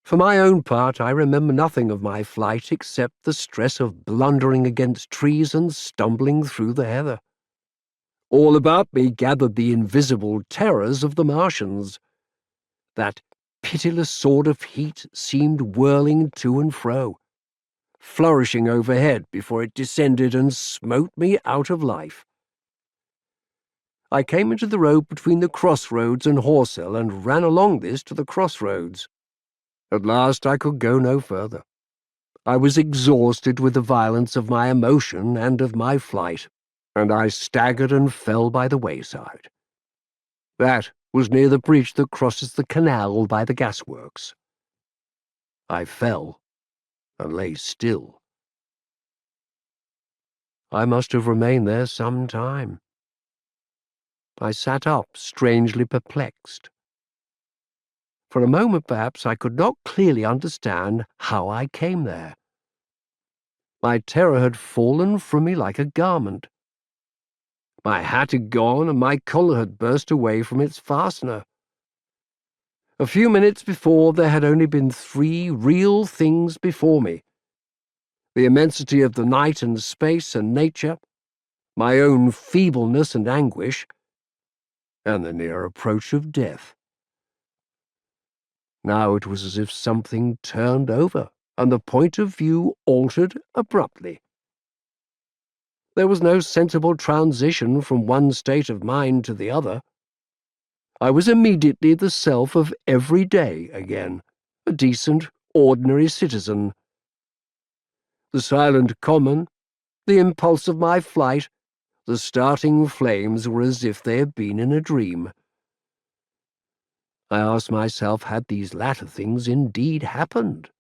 For my own part, I remember nothing of my flight except the stress of blundering against trees and stumbling through the heather. All about me gathered the invisible terrors of the Martians. That pitiless sword of heat seemed whirling to and fro, flourishing overhead before it descended and smote me out of life. I came into the road between the crossroads and Horsell and ran along this to the crossroads. At last I could go no further. I was exhausted with the violence of my emotion and of my flight, and I staggered and fell by the wayside. That was near the bridge that crosses the canal by the gasworks. I fell and lay still. I must have remained there some time. I sat up, strangely perplexed. For a moment, perhaps, I could not clearly understand how I came there. My terror had fallen from me like a garment. My hat had gone, and my collar had burst away from its fastener. A few minutes before, there had only been 3 real things before me: the immensity of the night and space and nature, my own feebleness and anguish, and the near approach of death. Now it was as if something turned over, and the point of view altered abruptly. There was no sensible transition from one state of mind to the other. I was immediately the self of every day again, a decent, ordinary citizen. The silent common, the impulse of my flight, the starting flames were as if they had been in a dream. I asked myself, had these latter things indeed happened?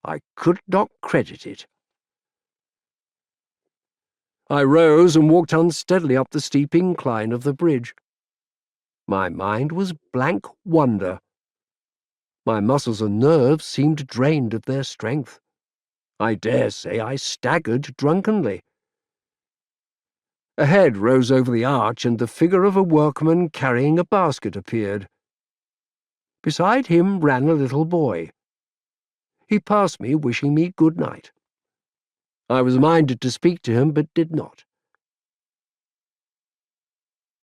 I could not credit it. I rose and walked unsteadily up the steep incline of the bridge. My mind was blank wonder. My muscles and nerves seemed drained of their strength. I dare say I staggered drunkenly. A head rose over the arch, and the figure of a workman carrying a basket appeared. Beside him ran a little boy. He passed me, wishing me good night. I was minded to speak to him, but did not.